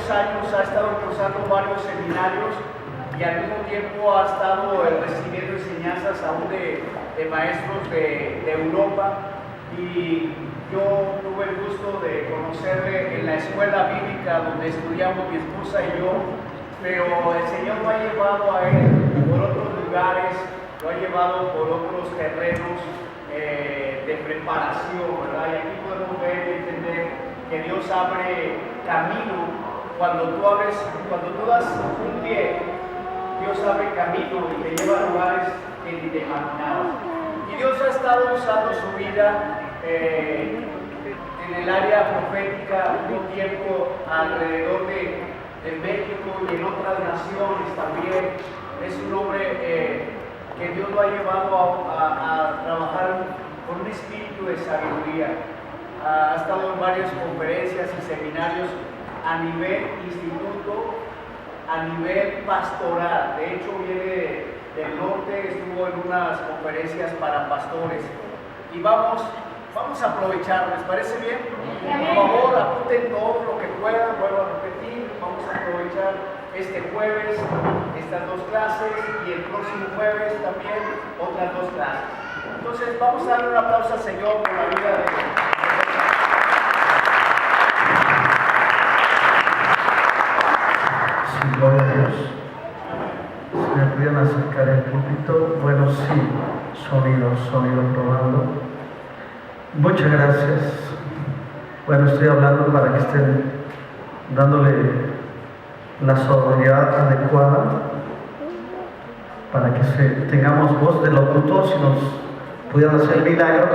muchos años ha estado cursando varios seminarios y al mismo tiempo ha estado recibiendo enseñanzas aún de maestros de Europa. Y yo tuve el gusto de conocerle en la escuela bíblica donde estudiamos mi esposa y yo, pero el Señor lo ha llevado a él por otros lugares, lo ha llevado por otros terrenos de preparación, ¿verdad? Y aquí podemos ver y entender que Dios abre camino cuando tú das un pie, Dios abre camino y te lleva a lugares que ni te imaginabas. Y Dios ha estado usando su vida en el área profética un tiempo alrededor de México y en otras naciones también. Es un hombre que Dios lo ha llevado a trabajar con un espíritu de sabiduría. Ha estado en varias conferencias y seminarios a nivel instituto, a nivel pastoral. De hecho, viene del norte, estuvo en unas conferencias para pastores. Y vamos a aprovechar, ¿les parece bien? Por favor, apunten todo lo que puedan, vuelvo a repetir, vamos a aprovechar este jueves estas dos clases y el próximo jueves también otras dos clases. Entonces, vamos a darle un aplauso al Señor por la vida de Sí, gloria a Dios. Si me pudieran acercar el púlpito, bueno, sí, sonido probando. Muchas gracias. Bueno, estoy hablando para que estén dándole la sonoridad adecuada, para que tengamos voz de locutor, si nos pudieran hacer el milagro,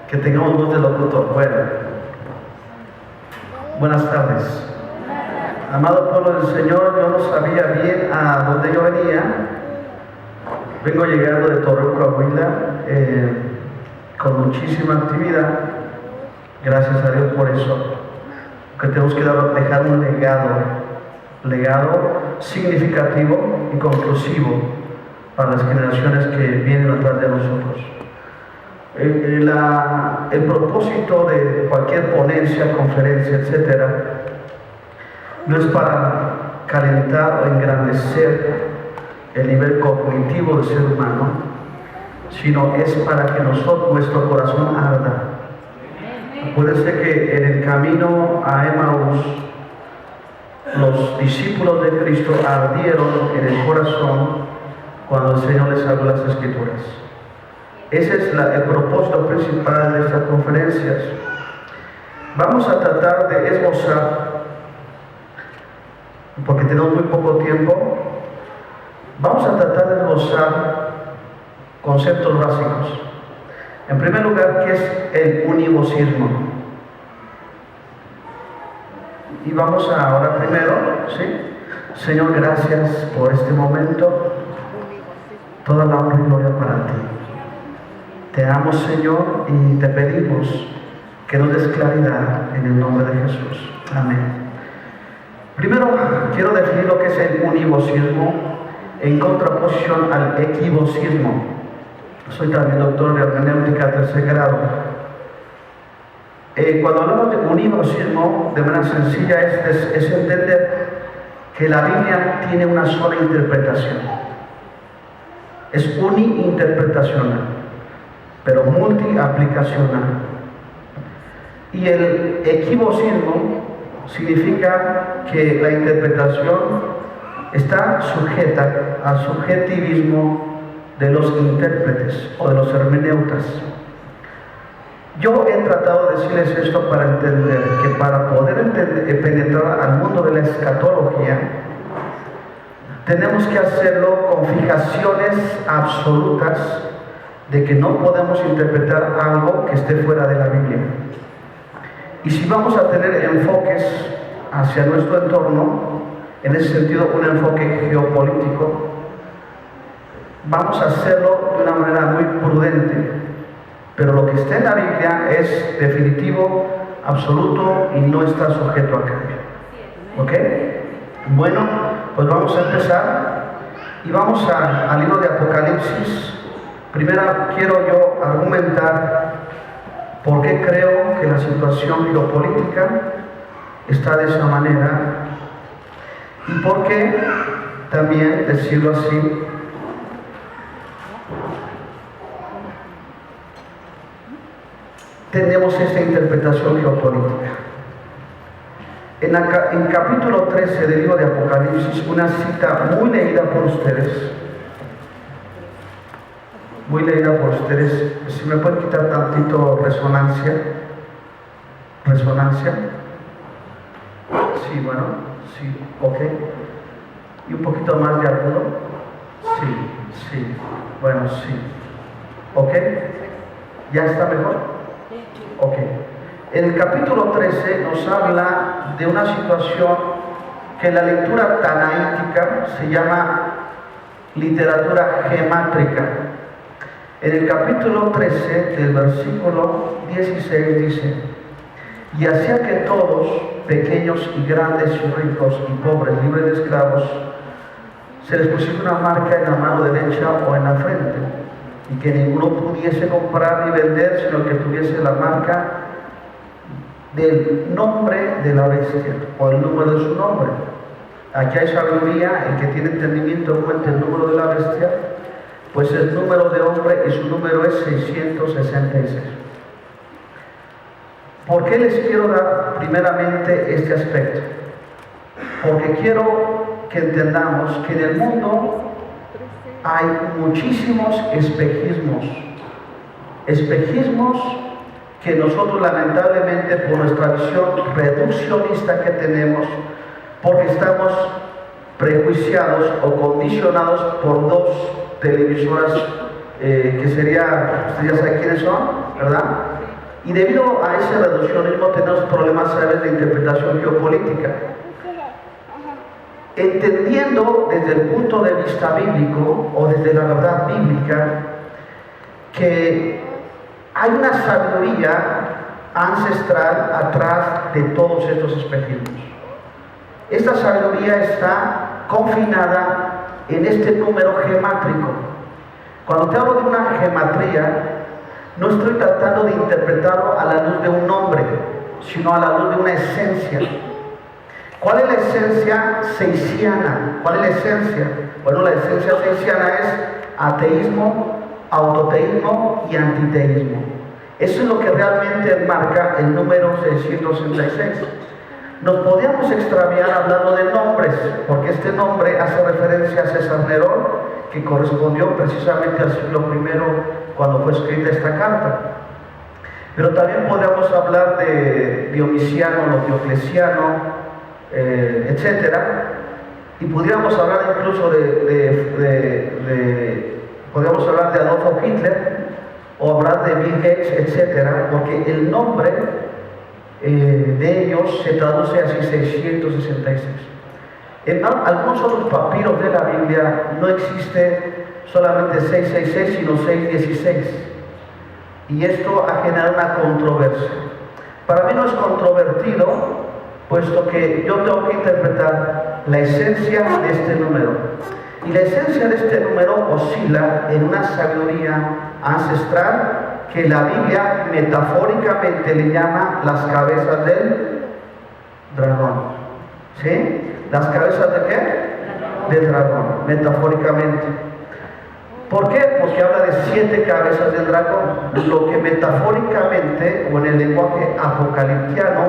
que tengamos voz de locutor. Bueno, buenas tardes. Amado pueblo del Señor, yo no sabía bien a dónde yo venía. Vengo llegando de Torreón, Coahuila, con muchísima actividad. Gracias a Dios por eso. Que tenemos que dejar un legado significativo y conclusivo para las generaciones que vienen atrás de nosotros. El propósito de cualquier ponencia, conferencia, etcétera, no es para calentar o engrandecer el nivel cognitivo del ser humano, sino es para que nuestro corazón arda. Puede ser que en el camino a Emaús los discípulos de Cristo ardieron en el corazón cuando el Señor les habló las Escrituras. Ese es el propósito principal de estas conferencias. Vamos a tratar de esbozar, porque tenemos muy poco tiempo, vamos a tratar de esbozar conceptos básicos. En primer lugar, ¿qué es el univocísmo? Y vamos a orar primero, ¿sí? Señor, gracias por este momento. Toda la honra y gloria para ti. Te amo, Señor, y te pedimos que nos des claridad en el nombre de Jesús. Amén. Primero, quiero definir lo que es el univocísmo en contraposición al equivocísmo. Soy también doctor de hermenéutica tercer grado. Cuando hablamos de univocísmo, de manera sencilla, es entender que la Biblia tiene una sola interpretación. Es uniinterpretacional, pero multiaplicacional. Y el equivocísmo significa que la interpretación está sujeta al subjetivismo de los intérpretes o de los hermeneutas. Yo he tratado de decirles esto para entender que para poder penetrar al mundo de la escatología, tenemos que hacerlo con fijaciones absolutas de que no podemos interpretar algo que esté fuera de la Biblia. Y si vamos a tener enfoques hacia nuestro entorno, en ese sentido un enfoque geopolítico, vamos a hacerlo de una manera muy prudente, pero lo que está en la Biblia es definitivo, absoluto y no está sujeto a cambio. ¿Ok? Bueno, pues vamos a empezar y vamos al libro de Apocalipsis. Primero quiero yo argumentar por qué creo que la situación geopolítica está de esa manera. ¿Y por qué también decirlo así? Tenemos esta interpretación geopolítica. En capítulo 13 del libro de Apocalipsis, una cita muy leída por ustedes, si me pueden quitar tantito resonancia. Sí, bueno, sí, ok. Y un poquito más de agudo. Sí, bueno, sí. ¿Ok? ¿Ya está mejor? Ok. En el capítulo 13 nos habla de una situación que en la lectura tanaítica se llama literatura gemátrica. En el capítulo 13 del versículo 16 dice: y hacía que todos, pequeños y grandes y ricos y pobres, libres de esclavos, se les pusiera una marca en la mano derecha o en la frente, y que ninguno pudiese comprar ni vender, sino que tuviese la marca del nombre de la bestia o el número de su nombre. Aquí hay sabiduría. El que tiene entendimiento cuenta el número de la bestia, pues el número de hombre y su número es 666. ¿Por qué les quiero dar primeramente este aspecto? Porque quiero que entendamos que en el mundo hay muchísimos espejismos que nosotros lamentablemente por nuestra visión reduccionista que tenemos, porque estamos prejuiciados o condicionados por dos televisoras que sería, ustedes ya saben quiénes son, ¿verdad? Y debido a ese reduccionismo tenemos problemas serios de interpretación geopolítica. Entendiendo desde el punto de vista bíblico o desde la verdad bíblica que hay una sabiduría ancestral atrás de todos estos espejismos. Esta sabiduría está confinada en este número gemátrico. Cuando te hablo de una gematría, no estoy tratando de interpretarlo a la luz de un nombre, sino a la luz de una esencia. ¿Cuál es la esencia seisiana? ¿Cuál es la esencia? Bueno, la esencia seisiana es ateísmo, autoteísmo y antiteísmo. Eso es lo que realmente enmarca el número 666. Nos podíamos extraviar hablando de nombres, porque este nombre hace referencia a César Nerón, que correspondió precisamente al siglo I cuando fue escrita esta carta. Pero también podríamos hablar de Dionisiano, Diocleciano, etcétera, y podríamos hablar incluso podríamos hablar de Adolfo Hitler o hablar de Bill Gates, etcétera, porque el nombre de ellos se traduce así, 666. En algunos otros papiros de la Biblia no existe solamente 666, sino 616, y esto ha generado una controversia. Para mí no es controvertido, puesto que yo tengo que interpretar la esencia de este número. Y la esencia de este número oscila en una sabiduría ancestral que la Biblia metafóricamente le llama las cabezas del dragón. ¿Sí? ¿Las cabezas de qué? Del dragón, metafóricamente. ¿Por qué? Porque habla de 7 cabezas del dragón, lo que metafóricamente o en el lenguaje apocaliptiano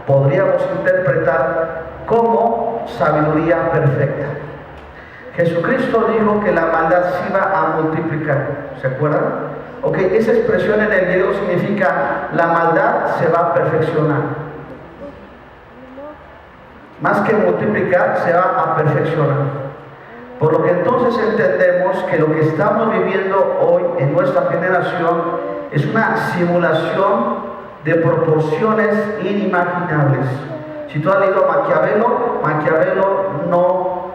podríamos interpretar como sabiduría perfecta. Jesucristo dijo que la maldad se iba a multiplicar, ¿se acuerdan? Ok, esa expresión en el griego significa la maldad se va a perfeccionar. Más que multiplicar, se va a perfeccionar. Por lo que entonces entendemos que lo que estamos viviendo hoy en nuestra generación es una simulación de proporciones inimaginables. Si tú has leído a Maquiavelo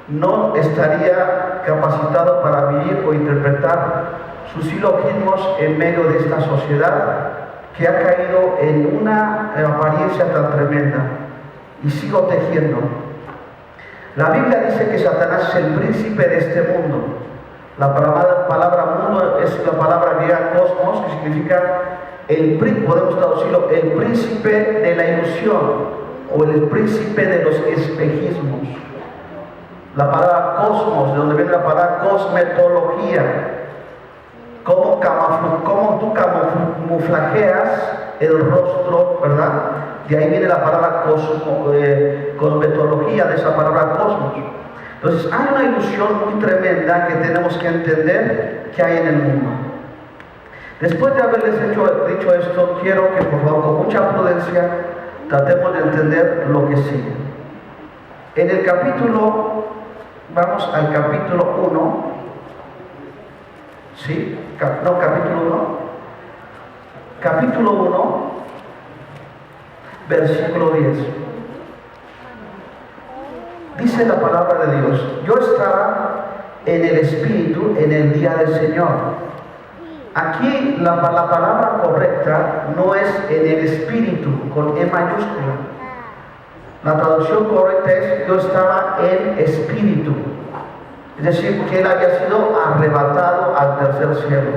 no estaría capacitado para vivir o interpretar sus silogismos en medio de esta sociedad que ha caído en una apariencia tan tremenda. Y sigo tejiendo. La Biblia dice que Satanás es el príncipe de este mundo. La palabra mundo es la palabra griega cosmos, que significa podemos traducirlo, el príncipe de la ilusión. o el príncipe de los espejismos. La palabra cosmos, de donde viene la palabra cosmetología. Cómo tú camuflajeas el rostro, ¿verdad? De ahí viene la palabra cosmetología, de esa palabra cosmos. Entonces hay una ilusión muy tremenda que tenemos que entender que hay en el mundo. Después de haberles dicho esto, quiero que por favor con mucha prudencia tratemos de entender lo que sigue. En el capítulo, vamos al capítulo 1, ¿sí? No, capítulo 1. Capítulo 1, versículo 10. Dice la palabra de Dios: yo estaba en el Espíritu en el día del Señor. Aquí la palabra correcta no es en el Espíritu, con E mayúscula. La traducción correcta es: yo estaba en Espíritu. Es decir, que él había sido arrebatado al tercer cielo.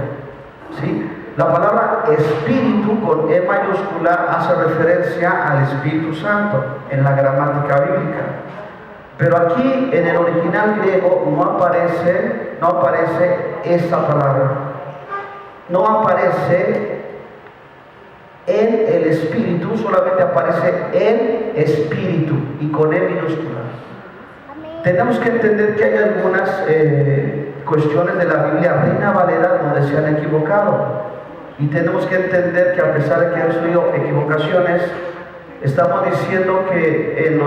¿Sí? La palabra Espíritu con E mayúscula hace referencia al Espíritu Santo en la gramática bíblica. Pero aquí en el original griego no aparece esta palabra. No aparece en el Espíritu, solamente aparece en Espíritu y con E minúscula. Tenemos que entender que hay algunas cuestiones de la Biblia Reina Valera donde se han equivocado. Y tenemos que entender que a pesar de que han sido equivocaciones, estamos diciendo que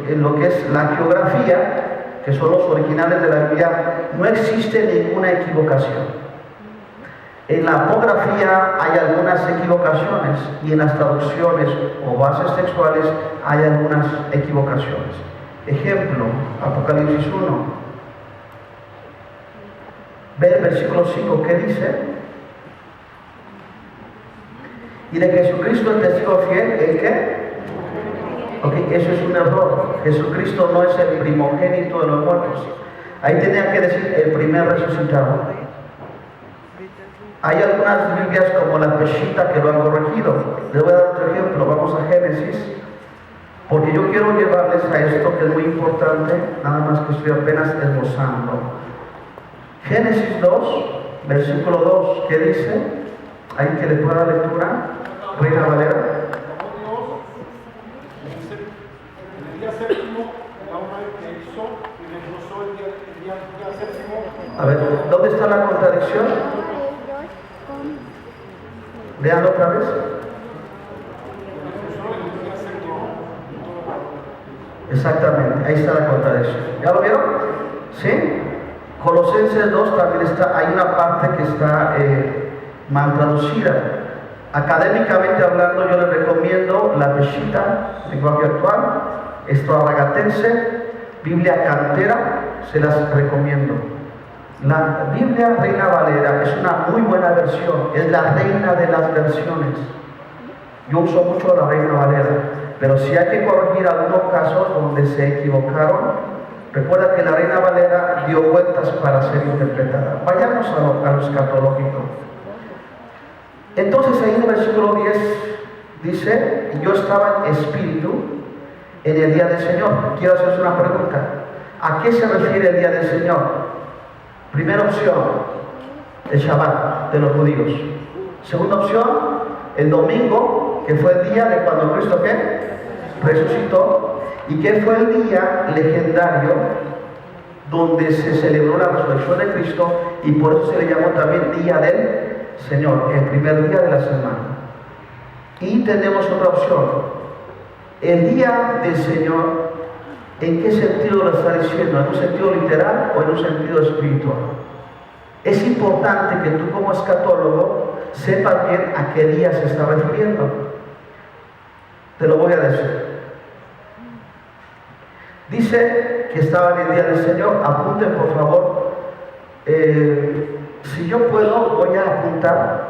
en lo que es la geografía, que son los originales de la Biblia, no existe ninguna equivocación. En la apografía hay algunas equivocaciones y en las traducciones o bases textuales hay algunas equivocaciones. Ejemplo, Apocalipsis 1. Ve el versículo 5, ¿qué dice? Y de Jesucristo el testigo fiel, ¿el qué? Ok, eso es un error. Jesucristo no es el primogénito de los muertos. Ahí tenía que decir el primer resucitado. Hay algunas Biblias como la Peshitta que lo han corregido. Les voy a dar otro ejemplo. Vamos a Génesis, porque yo quiero llevarles a esto que es muy importante, nada más que estoy apenas esbozando. Génesis 2, versículo 2, ¿qué dice? ¿Alguien que le pueda dar lectura? Reina Valera. El día séptimo, la hora que hizo, y reposó el día séptimo. A ver, ¿dónde está la contradicción? Leanlo otra vez. Exactamente, ahí está la contradicción. ¿Ya lo vieron? ¿Sí? Colosenses 2 también está, hay una parte que está mal traducida. Académicamente hablando, yo les recomiendo la Peshitta, lenguaje actual, extravagantense, Biblia cantera, se las recomiendo. La Biblia Reina Valera es una muy buena versión, es la reina de las versiones. Yo uso mucho la Reina Valera, pero si hay que corregir algunos casos donde se equivocaron, recuerda que la Reina Valera dio vueltas para ser interpretada. Vayamos a lo escatológico. Entonces ahí en el versículo 10 dice: yo estaba en espíritu en el día del Señor. Quiero hacerles una pregunta. ¿A qué se refiere el día del Señor? Primera opción, el Shabbat de los judíos. Segunda opción, el domingo, que fue el día de cuando Cristo ¿qué? Resucitó, y que fue el día legendario donde se celebró la resurrección de Cristo, y por eso se le llamó también Día del Señor, el primer día de la semana. Y tenemos otra opción, el Día del Señor. ¿En qué sentido lo está diciendo? ¿En un sentido literal o en un sentido espiritual? Es importante que tú como escatólogo sepas bien a qué día se está refiriendo. Te lo voy a decir. Dice que estaba en el día del Señor. Apunten por favor. Si yo puedo, voy a apuntar.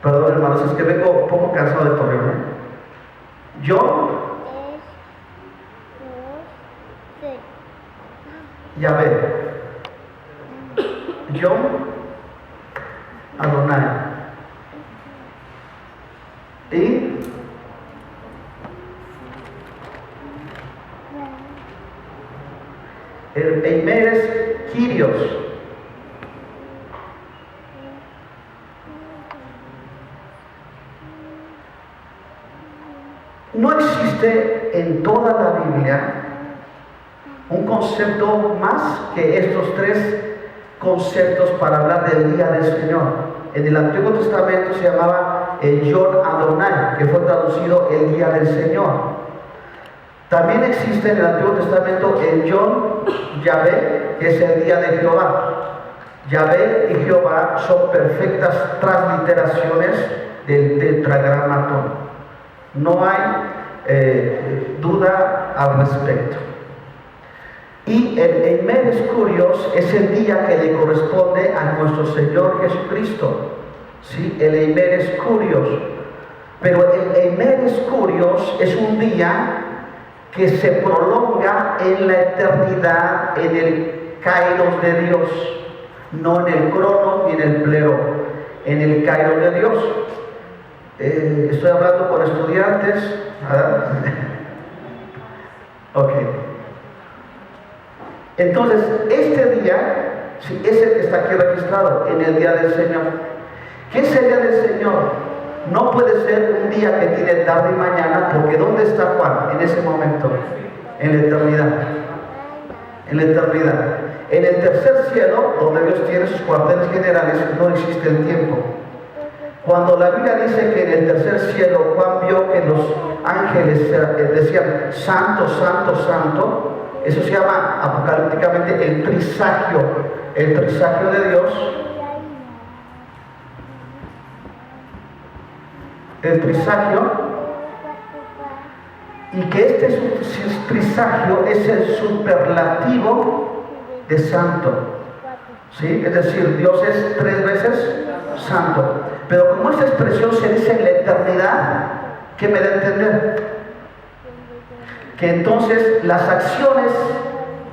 Perdón hermanos, es que vengo un poco cansado de correr. Yo Yahvé, yo, Adonai, y Eimeres Kyrios. No existe en toda la Biblia un concepto más que estos tres conceptos para hablar del día del Señor. En el Antiguo Testamento se llamaba Yom Adonai, que fue traducido el día del Señor. También existe en el Antiguo Testamento el Yom Yahvé, que es el día de Jehová. Yahvé y Jehová son perfectas transliteraciones del tetragramatón. No hay duda al respecto. Y el Eimeres Kyrios es el día que le corresponde a nuestro Señor Jesucristo. ¿Sí? El Eimeres Kyrios. Pero el Eimeres Kyrios es un día que se prolonga en la eternidad, en el Kairos de Dios. No en el cronos ni en el plero, en el Kairos de Dios. Estoy hablando con estudiantes. Ok. Entonces, este día es el que está aquí registrado, en el día del Señor. ¿Qué es el día del Señor? No puede ser un día que tiene tarde y mañana, porque ¿dónde está Juan en ese momento? En la eternidad. En la eternidad. En el tercer cielo, donde Dios tiene sus cuarteles generales, no existe el tiempo. Cuando la Biblia dice que en el tercer cielo Juan vio que los ángeles decían santo, santo, santo, eso se llama apocalípticamente el trisagio de Dios. El trisagio, y que este trisagio es el superlativo de santo. ¿Sí? Es decir, Dios es 3 veces santo. Pero como esta expresión se dice en la eternidad, ¿qué me da a entender? Que entonces las acciones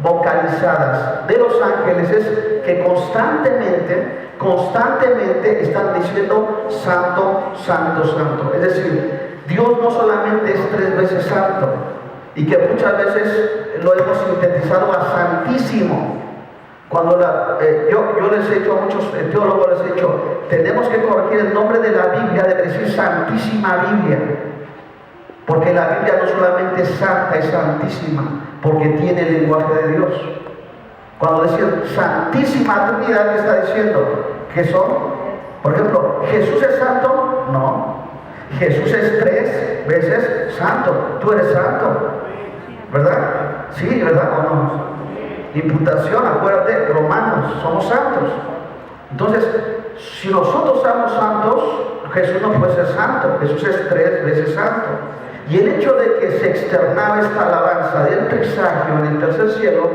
vocalizadas de los ángeles es que constantemente están diciendo santo, santo, santo. Es decir, Dios no solamente es 3 veces santo, y que muchas veces lo hemos sintetizado a santísimo. Cuando yo les he dicho a muchos teólogos, les he dicho, tenemos que corregir el nombre de la Biblia, debe decir Santísima Biblia, porque la Biblia no solamente es santa, es santísima, porque tiene el lenguaje de Dios. Cuando decir Santísima Trinidad, ¿qué está diciendo? ¿Qué son? Por ejemplo, ¿Jesús es santo? No. Jesús es 3 veces santo. Tú eres santo, ¿verdad? Sí, ¿verdad o no? Imputación, acuérdate, Romanos, somos santos. Entonces, si nosotros somos santos, Jesús no puede ser santo. Jesús es 3 veces santo. Y el hecho de que se externaba esta alabanza del trisagio en el tercer cielo,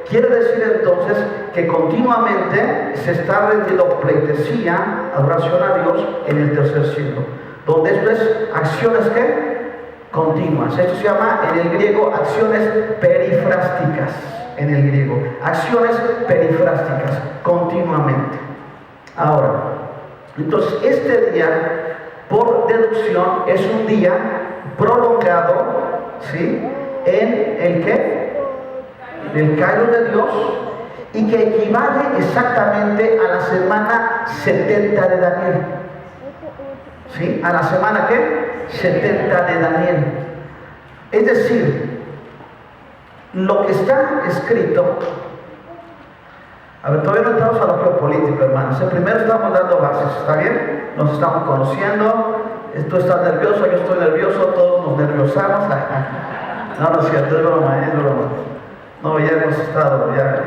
quiere decir entonces que continuamente se está rendiendo pleitesía, adoración a Dios en el tercer cielo, donde esto es acciones que continuas. Esto se llama en el griego acciones perifrásticas. En el griego, acciones perifrásticas, continuamente. Ahora, entonces este día, por deducción, es un día prolongado, ¿sí? En el que, el Kairos de Dios, y que equivale exactamente a la semana 70 de Daniel. ¿Sí? A la semana ¿qué? 70 de Daniel. Es decir, lo que está escrito, a ver, todavía no entramos a lo geopolítico, hermanos. Primero estamos dando bases, ¿está bien? Nos estamos conociendo. Tú estás nervioso, yo estoy nervioso, todos nos nerviosamos. No, no es cierto, es broma, es broma. No, ya hemos estado, ya.